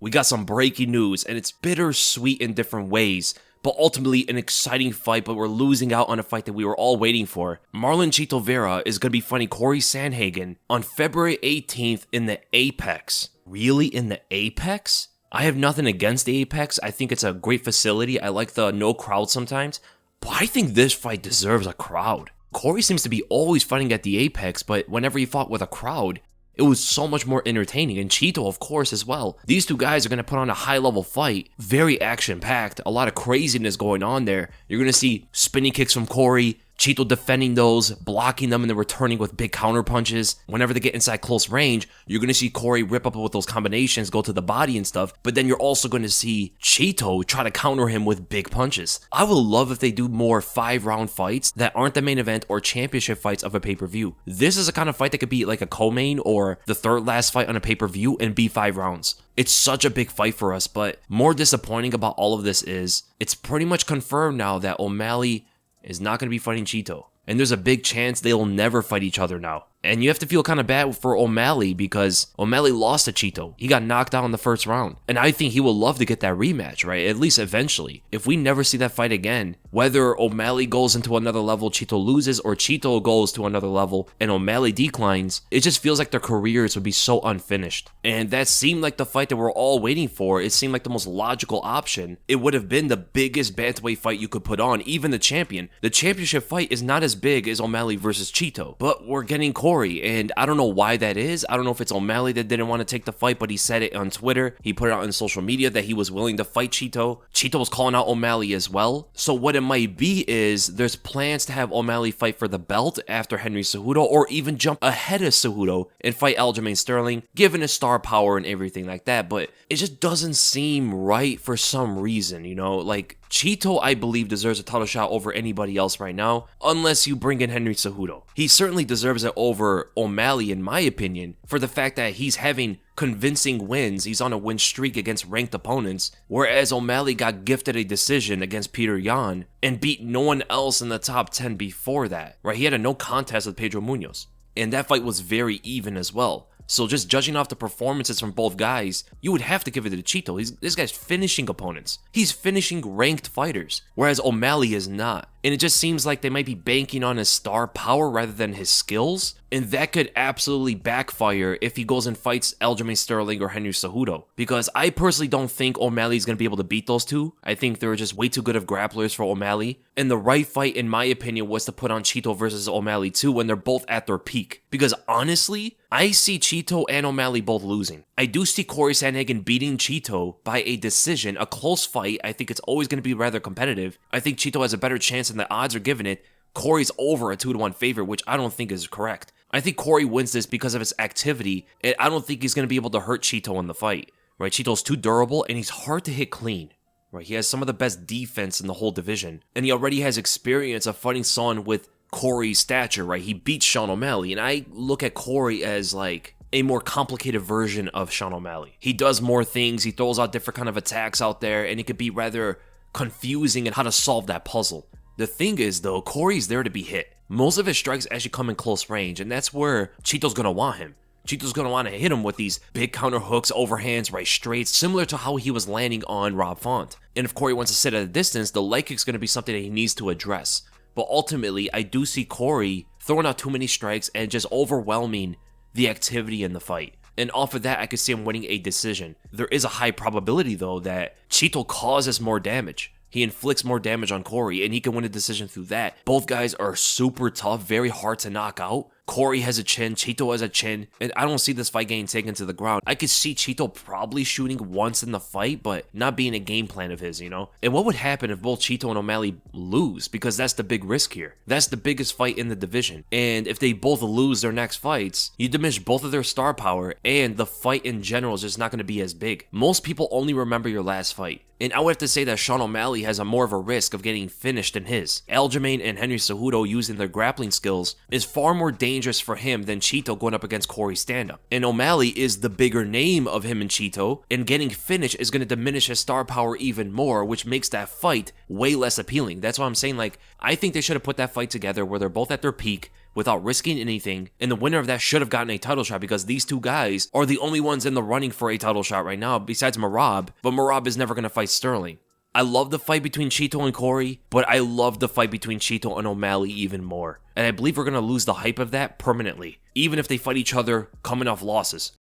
we got some breaking news, and it's bittersweet in different ways, but ultimately an exciting fight, but we're losing out on a fight that we were all waiting for. Marlon Chito Vera is going to be fighting Cory Sandhagen on February 18th in the Apex. Really? In the Apex? I have nothing against the Apex. I think it's a great facility. I like the no crowd sometimes, but I think this fight deserves a crowd. Cory seems to be always fighting at the Apex, but whenever he fought with a crowd, it was so much more entertaining, and Chito, of course, as well. These two guys are going to put on a high-level fight, very action-packed, a lot of craziness going on there. You're going to see spinning kicks from Cory, Chito defending those, blocking them, and then returning with big counter punches. Whenever they get inside close range, you're going to see Cory rip up with those combinations, go to the body and stuff, but then you're also going to see Chito try to counter him with big punches. I would love if they do more 5-round fights that aren't the main event or championship fights of a pay-per-view. This is a kind of fight that could be like a co-main or the third last fight on a pay-per-view and be 5 rounds. It's such a big fight for us, but more disappointing about all of this is, it's pretty much confirmed now that O'Malley is not going to be fighting Chito. And there's a big chance they'll never fight each other now. And you have to feel kind of bad for O'Malley because O'Malley lost to Chito. He got knocked out in the first round. And I think he will love to get that rematch, right? At least eventually. If we never see that fight again, whether O'Malley goes into another level, Chito loses, or Chito goes to another level and O'Malley declines, it just feels like their careers would be so unfinished. And that seemed like the fight that we're all waiting for. It seemed like the most logical option. It would have been the biggest bantamweight fight you could put on, even the champion. The championship fight is not as big as O'Malley versus Chito, but we're getting Cory. And I don't know why that is. I don't know if it's O'Malley that didn't want to take the fight, but he said it on Twitter. He put it out on social media that he was willing to fight Chito. Chito was calling out O'Malley as well. So what it might be is there's plans to have O'Malley fight for the belt after Henry Cejudo, or even jump ahead of Cejudo and fight Aljamain Sterling, given his star power and everything like that. But it just doesn't seem right for some reason, you know? Like, Chito, I believe, deserves a title shot over anybody else right now, unless you bring in Henry Cejudo. He certainly deserves it over O'Malley, in my opinion, for the fact that he's having convincing wins. He's on a win streak against ranked opponents, whereas O'Malley got gifted a decision against Peter Yan and beat no one else in the top 10 before that, right? He had a no contest with Pedro Munoz, and that fight was very even as well. So just judging off the performances from both guys, you would have to give it to Chito. This guy's finishing opponents. He's finishing ranked fighters, whereas O'Malley is not. And it just seems like they might be banking on his star power rather than his skills. And that could absolutely backfire if he goes and fights Aljamain Sterling or Henry Cejudo. Because I personally don't think O'Malley's going to be able to beat those two. I think they're just way too good of grapplers for O'Malley. And the right fight, in my opinion, was to put on Chito versus O'Malley too when they're both at their peak. Because honestly, I see Chito and O'Malley both losing. I do see Cory Sandhagen beating Chito by a decision, a close fight. I think it's always going to be rather competitive. I think Chito has a better chance than the odds are giving it. Cory's over a 2-1 favorite, which I don't think is correct. I think Cory wins this because of his activity, and I don't think he's going to be able to hurt Chito in the fight. Right? Chito's too durable, and he's hard to hit clean. Right? He has some of the best defense in the whole division, and he already has experience of fighting someone with Cory's stature, right? He beat Sean O'Malley, and I look at Cory as like a more complicated version of Sean O'Malley. He does more things, he throws out different kind of attacks out there, and it could be rather confusing in how to solve that puzzle. The thing is, though, Cory's there to be hit. Most of his strikes actually come in close range, and that's where Chito's going to want him. Chito's going to want to hit him with these big counter hooks, overhands, right straights, similar to how he was landing on Rob Font. And if Cory wants to sit at a distance, the leg kick's going to be something that he needs to address. But ultimately, I do see Cory throwing out too many strikes and just overwhelming the activity in the fight. And off of that, I could see him winning a decision. There is a high probability, though, that Chito causes more damage. He inflicts more damage on Cory, and he can win a decision through that. Both guys are super tough, very hard to knock out. Cory has a chin, Chito has a chin, and I don't see this fight getting taken to the ground. I could see Chito probably shooting once in the fight, but not being a game plan of his, you know? And what would happen if both Chito and O'Malley lose? Because that's the big risk here. That's the biggest fight in the division. And if they both lose their next fights, you diminish both of their star power, and the fight in general is just not going to be as big. Most people only remember your last fight. And I would have to say that Sean O'Malley has a more of a risk of getting finished than his. Aljamain and Henry Cejudo using their grappling skills is far more dangerous dangerous for him than Chito going up against Cory Sandhagen. And O'Malley is the bigger name of him and Chito, and getting finished is going to diminish his star power even more, which makes that fight way less appealing. That's why I'm saying, like, I think they should have put that fight together where they're both at their peak without risking anything, and the winner of that should have gotten a title shot, because these two guys are the only ones in the running for a title shot right now besides Merab, but Merab is never going to fight Sterling. I love the fight between Chito and Cory, but I love the fight between Chito and O'Malley even more. And I believe we're going to lose the hype of that permanently, even if they fight each other coming off losses.